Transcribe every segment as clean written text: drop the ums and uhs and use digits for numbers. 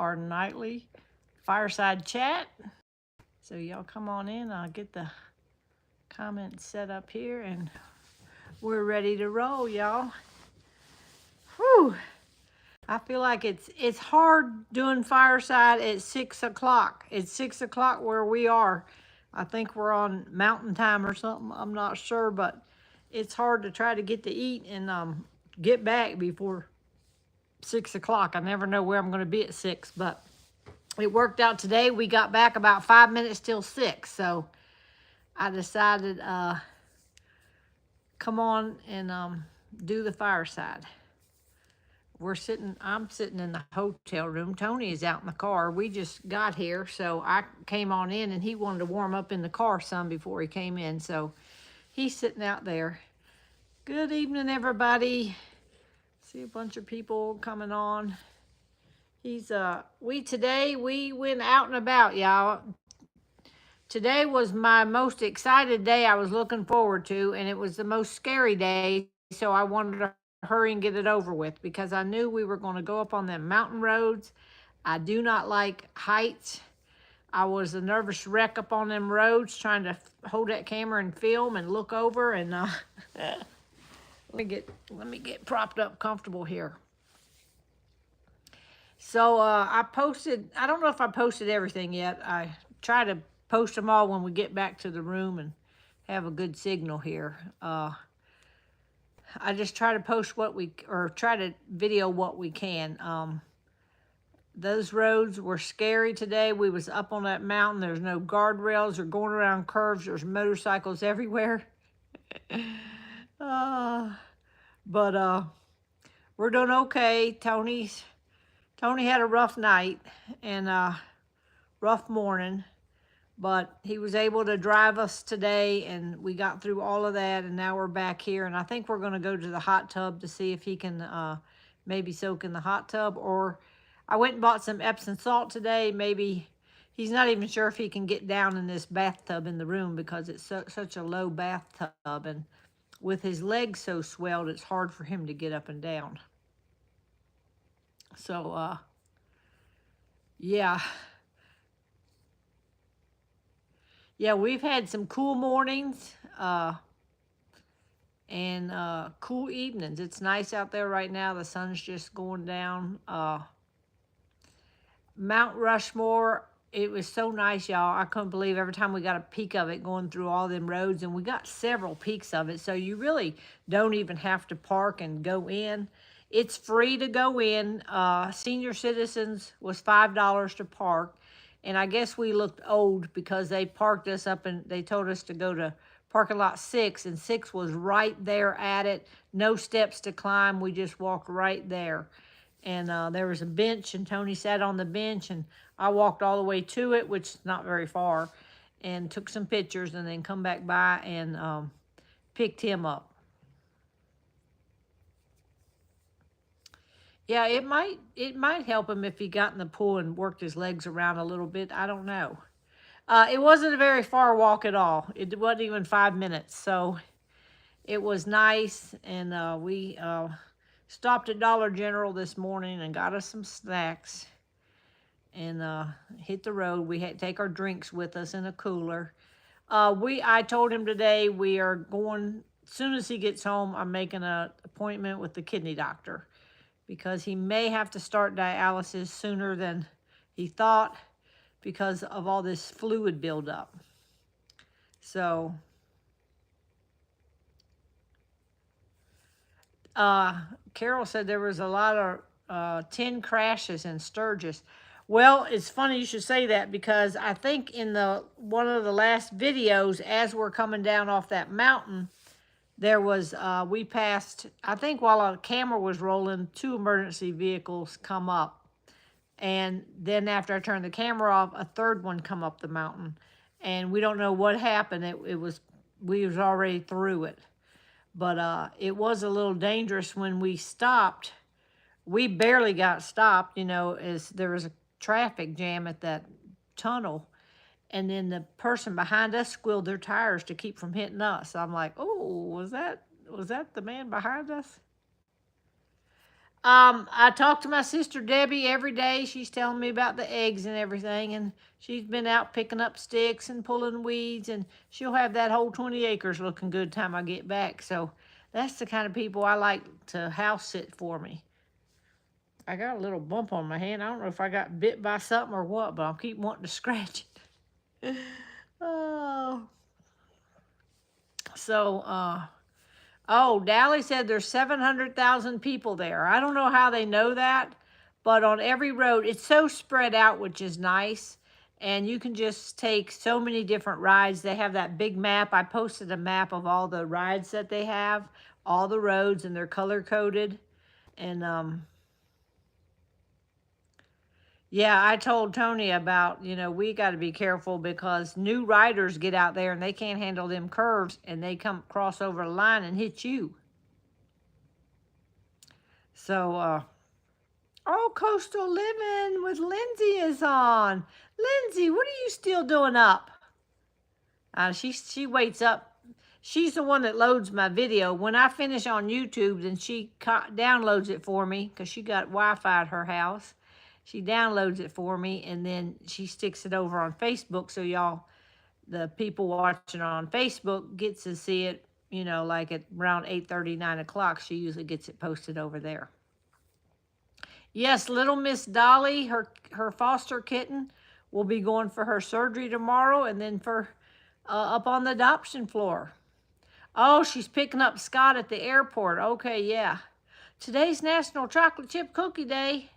our nightly fireside chat. So y'all come on in. I'll get the comments set up here and we're ready to roll, y'all. Whew. I feel like it's hard doing fireside at 6 o'clock. It's 6 o'clock where we are. I think we're on mountain time or something. I'm not sure, but it's hard to try to get to eat and get back before 6 o'clock. I never know where I'm going to be at 6, but it worked out today. We got back about 5 minutes till 6, so I decided come on and do the fireside. I'm sitting in the hotel room. Tony is out in the car. We just got here, so I came on in, and he wanted to warm up in the car some before he came in, so he's sitting out there. Good evening, everybody. See a bunch of people coming on. We went out and about, y'all. Today was my most excited day I was looking forward to, and it was the most scary day, so I wanted to hurry and get it over with because I knew we were going to go up on them mountain roads. I do not like heights. I was a nervous wreck up on them roads trying to hold that camera and film and look over and let me get propped up comfortable here. So I don't know if I posted everything yet. I try to post them all when we get back to the room and have a good signal here. I just try to try to video what we can. Those roads were scary today. We was up on that mountain. There's no guardrails or going around curves. There's motorcycles everywhere. But we're doing okay. Tony had a rough night and a rough morning, but he was able to drive us today, and we got through all of that, and now we're back here, and I think we're going to go to the hot tub to see if he can maybe soak in the hot tub, or I went and bought some Epsom salt today. Maybe he's not even sure if he can get down in this bathtub in the room because it's such a low bathtub, and with his legs so swelled, it's hard for him to get up and down. So, yeah. Yeah, we've had some cool mornings and cool evenings. It's nice out there right now. The sun's just going down. Mount Rushmore, it was so nice, y'all. I couldn't believe every time we got a peek of it going through all them roads, and we got several peeks of it, so you really don't even have to park and go in. It's free to go in. Senior citizens was $5 to park. And I guess we looked old because they parked us up and they told us to go to parking lot 6, and 6 was right there at it. No steps to climb. We just walked right there. And there was a bench, and Tony sat on the bench, and I walked all the way to it, which is not very far, and took some pictures and then come back by and picked him up. Yeah, it might help him if he got in the pool and worked his legs around a little bit. I don't know. It wasn't a very far walk at all. It wasn't even 5 minutes. So it was nice. And we stopped at Dollar General this morning and got us some snacks and hit the road. We had to take our drinks with us in a cooler. I told him today we are going, as soon as he gets home, I'm making an appointment with the kidney doctor, because he may have to start dialysis sooner than he thought because of all this fluid buildup. So, Carol said there was a lot of 10 crashes in Sturgis. Well, it's funny you should say that, because I think in one of the last videos, as we're coming down off that mountain, there was, we passed, I think while our camera was rolling, 2 emergency vehicles come up. And then after I turned the camera off, a third one come up the mountain. And we don't know what happened. We was already through it. But it was a little dangerous when we stopped. We barely got stopped, as there was a traffic jam at that tunnel. And then the person behind us squealed their tires to keep from hitting us. I'm like, oh, was that the man behind us? I talk to my sister Debbie every day. She's telling me about the eggs and everything, and she's been out picking up sticks and pulling weeds, and she'll have that whole 20 acres looking good time I get back. So that's the kind of people I like to house sit for me. I got a little bump on my hand. I don't know if I got bit by something or what, but I'll keep wanting to scratch it. Oh, so oh, Dally said there's 700,000 people there. I don't know how they know that, but on every road, it's so spread out, which is nice. And you can just take so many different rides. They have that big map. I posted a map of all the rides that they have, all the roads, and they're color coded. And yeah, I told Tony about, we got to be careful because new riders get out there and they can't handle them curves and they come cross over the line and hit you. So, oh, Coastal Living with Lindsay is on. Lindsay, what are you still doing up? She waits up. She's the one that loads my video. When I finish on YouTube, then she downloads it for me because she got Wi-Fi at her house. She downloads it for me, and then she sticks it over on Facebook so y'all, the people watching on Facebook, gets to see it, like at around 8:30, 9 o'clock. She usually gets it posted over there. Yes, little Miss Dolly, her foster kitten, will be going for her surgery tomorrow and then for up on the adoption floor. Oh, she's picking up Scott at the airport. Okay, yeah. Today's National Chocolate Chip Cookie Day.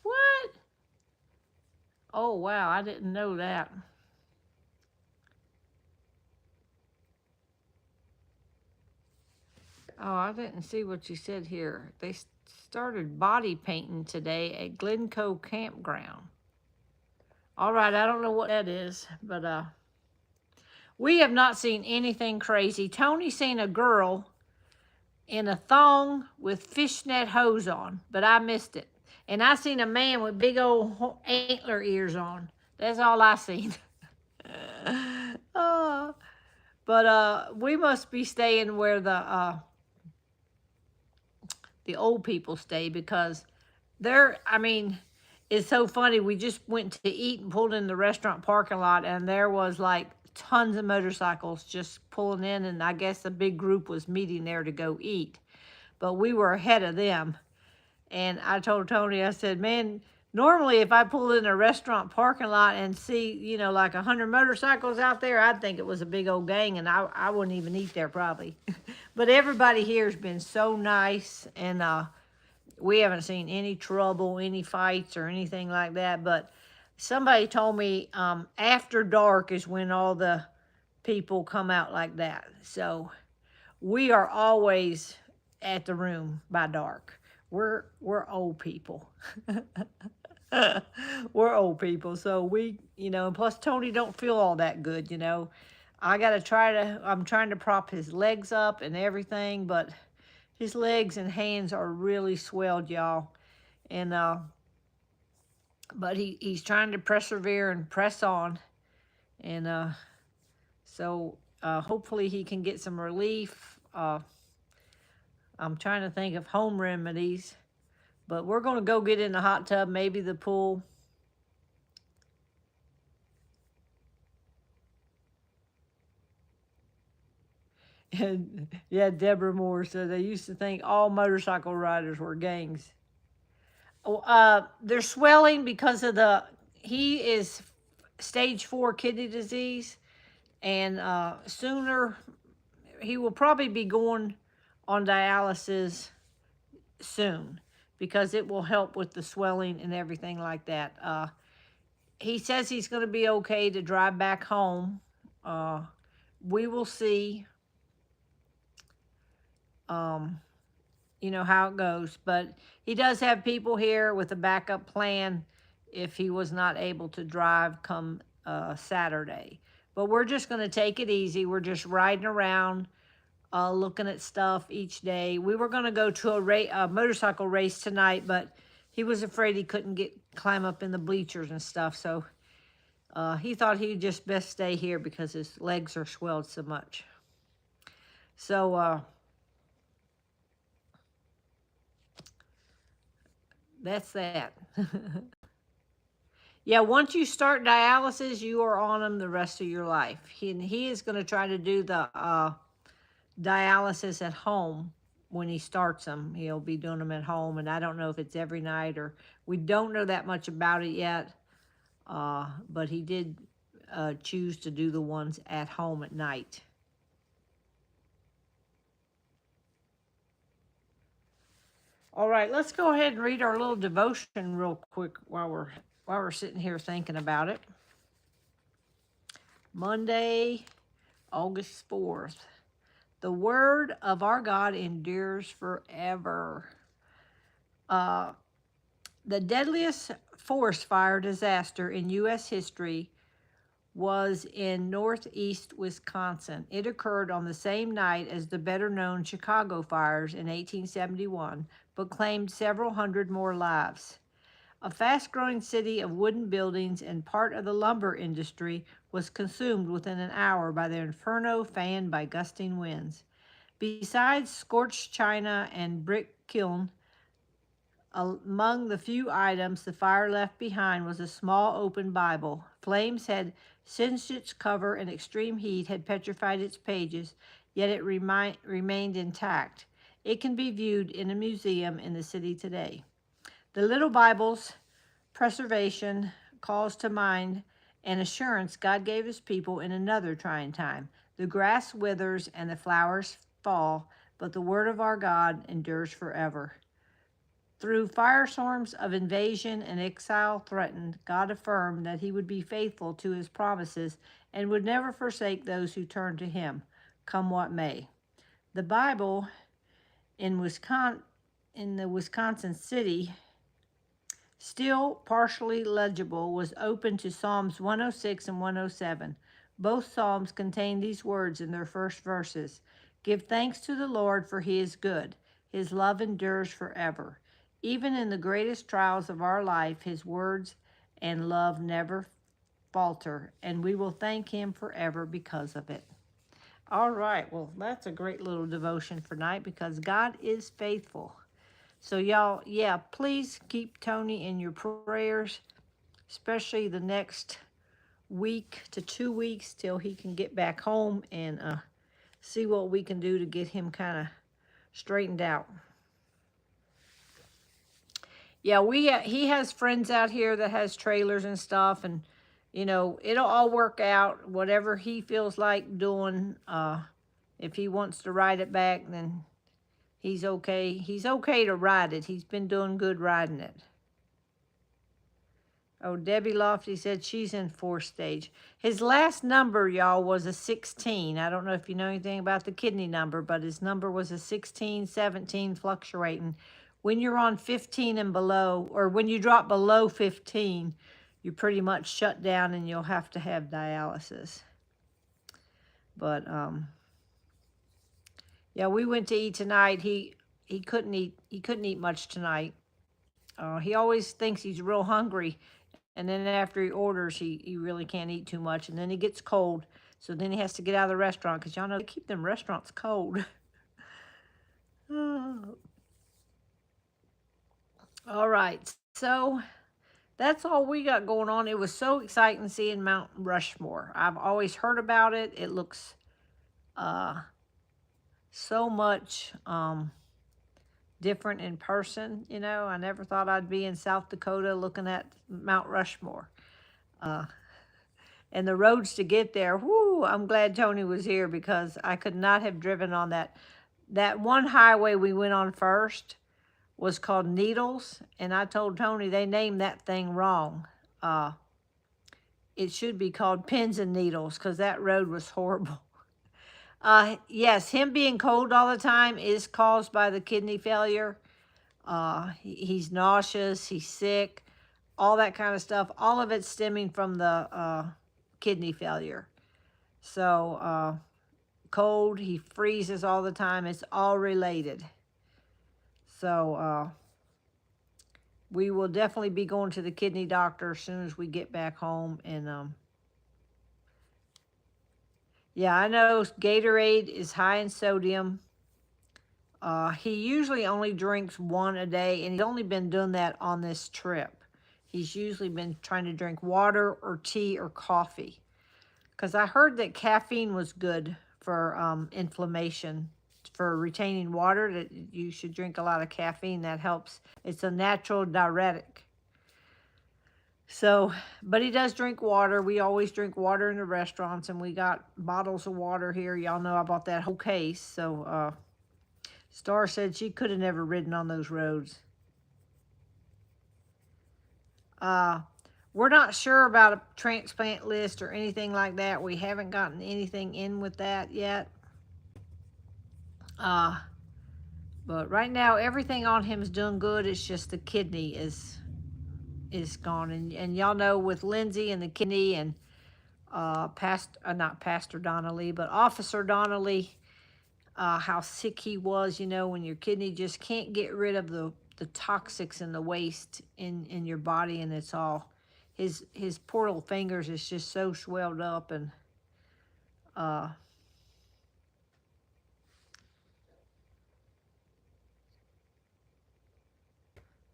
What? Oh, wow, I didn't know that. Oh, I didn't see what you said here. They started body painting today at Glencoe Campground. All right, I don't know what that is, but we have not seen anything crazy. Tony's seen a girl in a thong with fishnet hose on, but I missed it. And I seen a man with big old antler ears on. That's all I seen. But we must be staying where the old people stay because it's so funny. We just went to eat and pulled in the restaurant parking lot, and there was like tons of motorcycles just pulling in, and I guess a big group was meeting there to go eat. But we were ahead of them. And I told Tony, I said, man, normally if I pull in a restaurant parking lot and see, like 100 motorcycles out there, I'd think it was a big old gang, and I wouldn't even eat there probably. But everybody here has been so nice, and we haven't seen any trouble, any fights or anything like that. But somebody told me after dark is when all the people come out like that. So we are always at the room by dark. We're old people. We're old people. So we, and plus Tony don't feel all that good, I'm trying to prop his legs up and everything, but his legs and hands are really swelled, y'all. And but he's trying to persevere and press on. And so hopefully he can get some relief. I'm trying to think of home remedies, but we're going to go get in the hot tub, maybe the pool. And yeah, Deborah Moore said they used to think all motorcycle riders were gangs. They're swelling because of he is stage 4 kidney disease, and sooner he will probably be going on dialysis soon because it will help with the swelling and everything like that. He says he's going to be okay to drive back home. We will see, how it goes. But he does have people here with a backup plan if he was not able to drive come Saturday. But we're just going to take it easy. We're just riding around, looking at stuff each day. We were going to go to a motorcycle race tonight, but he was afraid he couldn't climb up in the bleachers and stuff. So he thought he'd just best stay here because his legs are swelled so much. So that's that. Yeah, once you start dialysis, you are on them the rest of your life. He is going to try to do the dialysis at home when he starts them. He'll be doing them at home, and I don't know if it's every night or we don't know that much about it yet. But he did choose to do the ones at home at night. All right, let's go ahead and read our little devotion real quick while we're sitting here thinking about it. Monday, August 4th. The word of our God endures forever. Uh, the deadliest forest fire disaster in U.S. history was in northeast Wisconsin. It occurred on the same night as the better known Chicago fires in 1871, but claimed several hundred more lives. A fast growing city of wooden buildings and part of the lumber industry was consumed within an hour by the inferno fanned by gusting winds. Besides scorched china and brick kiln, among the few items the fire left behind was a small open Bible. Flames had singed its cover and extreme heat had petrified its pages, yet it remained intact. It can be viewed in a museum in the city today. The little Bible's preservation calls to mind an assurance God gave his people in another trying time. The grass withers and the flowers fall, but the word of our God endures forever. Through firestorms of invasion and exile threatened, God affirmed that he would be faithful to his promises and would never forsake those who turn to him, come what may. The Bible in the Wisconsin city, still partially legible, was open to Psalms 106 and 107. Both Psalms contain these words in their first verses. Give thanks to the Lord, for he is good. His love endures forever. Even in the greatest trials of our life, his words and love never falter, and we will thank him forever because of it. All right, well, that's a great little devotion for tonight because God is faithful. So y'all, yeah, please keep Tony in your prayers, especially the next week to 2 weeks till he can get back home and see what we can do to get him kind of straightened out. Yeah, he has friends out here that has trailers and stuff, and it'll all work out. Whatever he feels like doing, if he wants to ride it back, then he's okay. He's okay to ride it. He's been doing good riding it. Oh, Debbie Lofty said she's in 4th stage. His last number, y'all, was a 16. I don't know if you know anything about the kidney number, but his number was a 16, 17, fluctuating. When you're on 15 and below, or when you drop below 15, you're pretty much shut down and you'll have to have dialysis. But, yeah, we went to eat tonight. He couldn't eat much tonight. He always thinks he's real hungry. And then after he orders, he really can't eat too much. And then he gets cold. So then he has to get out of the restaurant because y'all know they keep them restaurants cold. All right. So that's all we got going on. It was so exciting seeing Mount Rushmore. I've always heard about it. It looks so much different in person. I never thought I'd be in South Dakota looking at Mount Rushmore. And the roads to get there, whoo, I'm glad Tony was here because I could not have driven on that. That one highway we went on first was called Needles, and I told Tony they named that thing wrong. It should be called Pins and Needles because that road was horrible. Yes, him being cold all the time is caused by the kidney failure. He's nauseous, he's sick, all that kind of stuff. All of it's stemming from the kidney failure. So cold, he freezes all the time. It's all related. So we will definitely be going to the kidney doctor as soon as we get back home. And yeah, I know Gatorade is high in sodium. He usually only drinks one a day, and he's only been doing that on this trip. He's usually been trying to drink water or tea or coffee. Because I heard that caffeine was good for inflammation, for retaining water, that you should drink a lot of caffeine. That helps. It's a natural diuretic. So, but he does drink water. We always drink water in the restaurants, and we got bottles of water here. Y'all know I bought that whole case. So, Star said she could have never ridden on those roads. We're not sure about a transplant list or anything like that. We haven't gotten anything in with that yet. But right now, everything on him is doing good. It's just the kidney is gone. And y'all know with Lindsay and the kidney and not Pastor Donnelly, but Officer Donnelly, how sick he was, when your kidney just can't get rid of the toxics and the waste in your body, and it's all his poor little fingers is just so swelled up. And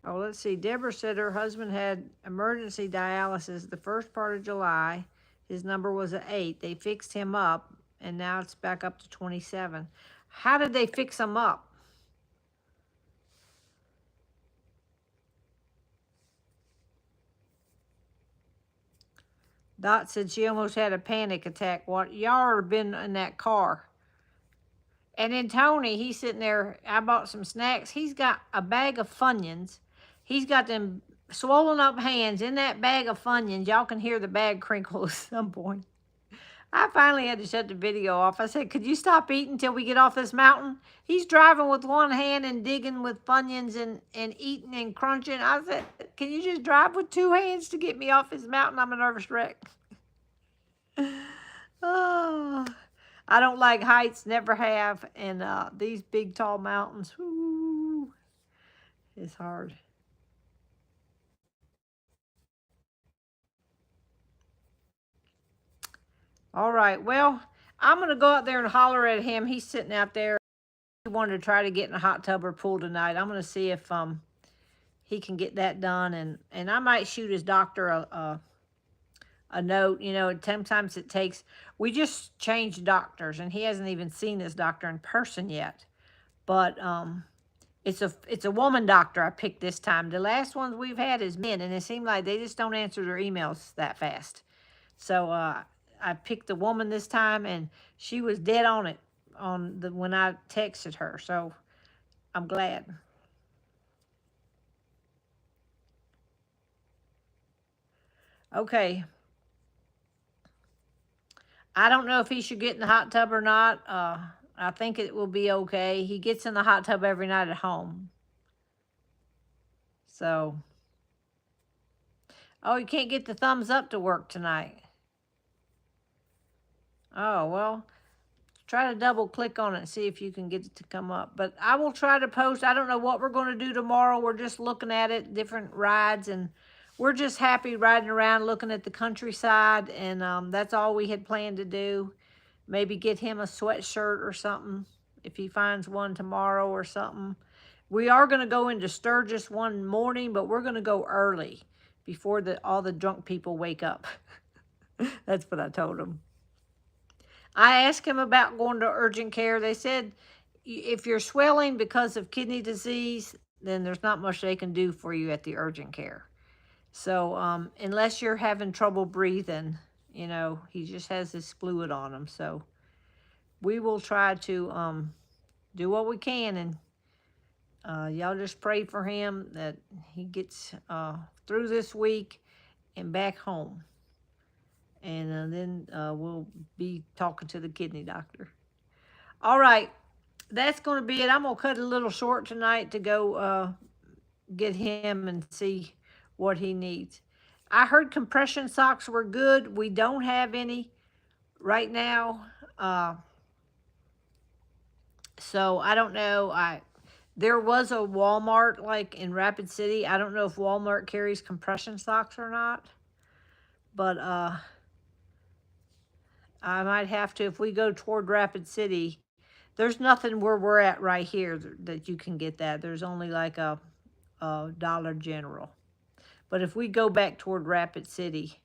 let's see. Deborah said her husband had emergency dialysis the first part of July. His number was an 8. They fixed him up, and now it's back up to 27. How did they fix him up? Dot said she almost had a panic attack. What, y'all have been in that car? And then Tony, he's sitting there. I bought some snacks. He's got a bag of Funyuns. He's got them swollen up hands in that bag of Funyuns. Y'all can hear the bag crinkle at some point. I finally had to shut the video off. I said, could you stop eating until we get off this mountain? He's driving with one hand and digging with Funyuns and eating and crunching. I said, can you just drive with 2 hands to get me off this mountain? I'm a nervous wreck. Oh, I don't like heights, never have. And these big, tall mountains, whoo, it's hard. All right, well, I'm going to go out there and holler at him. He's sitting out there. He wanted to try to get in a hot tub or pool tonight. I'm going to see if he can get that done. And I might shoot his doctor a note. Sometimes it takes, we just changed doctors, and he hasn't even seen this doctor in person yet. But it's a woman doctor I picked this time. The last ones we've had is men, and it seemed like they just don't answer their emails that fast. So I picked the woman this time, and she was dead on it when I texted her. So I'm glad. Okay. I don't know if he should get in the hot tub or not. I think it will be okay. He gets in the hot tub every night at home. So, oh, you can't get the thumbs up to work tonight. Oh, well, try to double click on it and see if you can get it to come up. But I will try to post. I don't know what we're going to do tomorrow. We're just looking at it, different rides, and we're just happy riding around looking at the countryside. And that's all we had planned to do. Maybe get him a sweatshirt or something if he finds one tomorrow or something. We are going to go into Sturgis one morning, but we're going to go early before all the drunk people wake up. That's what I told him. I asked him about going to urgent care. They said if you're swelling because of kidney disease, then there's not much they can do for you at the urgent care. So unless you're having trouble breathing, he just has this fluid on him. So we will try to do what we can, and y'all just pray for him that he gets through this week and back home. And then we'll be talking to the kidney doctor. All right, that's going to be it. I'm going to cut it a little short tonight to go get him and see what he needs. I heard compression socks were good. We don't have any right now. So I don't know. There was a Walmart like in Rapid City. I don't know if Walmart carries compression socks or not. But I might have to, if we go toward Rapid City, There's nothing where we're at right here that you can get that. There's only like a Dollar General. But if we go back toward Rapid City,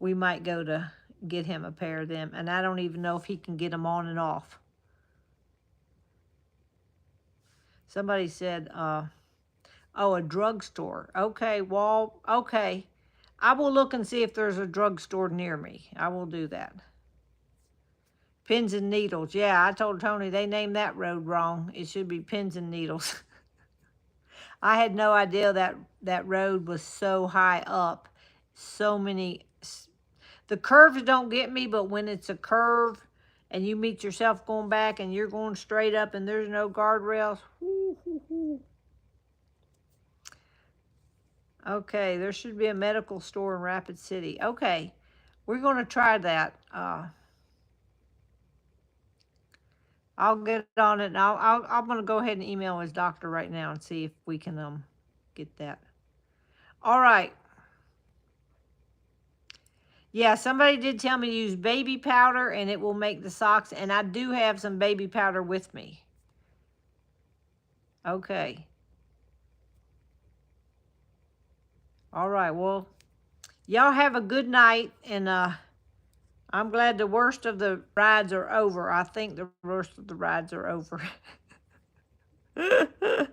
we might go to get him a pair of them. And I don't even know if he can get them on and off. Somebody said, oh, a drugstore. Okay, well, okay. I will look and see if there's a drugstore near me. I will do that. Pins and needles. Yeah, I told Tony they named that road wrong. It should be pins and needles. I had no idea that road was so high up. So many. The curves don't get me, but when it's a curve and you meet yourself going back and you're going straight up and there's no guardrails. Whoo, whoo, whoo. Okay, there should be a medical store in Rapid City. Okay, we're going to try that. I'll get on it, and I'm going to go ahead and email his doctor right now and see if we can get that. All right. Yeah, somebody did tell me to use baby powder, and it will make the socks, and I do have some baby powder with me. Okay. All right, well, y'all have a good night, and I'm glad the worst of the rides are over. I think the worst of the rides are over. Yeah,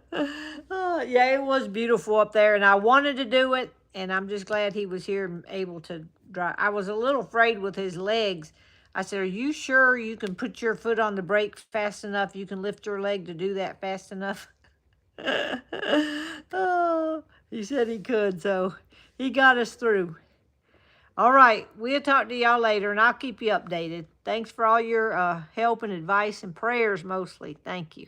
it was beautiful up there, and I wanted to do it, and I'm just glad he was here and able to drive. I was a little afraid with his legs. I said, are you sure you can put your foot on the brake fast enough? You can lift your leg to do that fast enough? Oh, he said he could, so he got us through. All right, we'll talk to y'all later, and I'll keep you updated. Thanks for all your help and advice and prayers mostly. Thank you.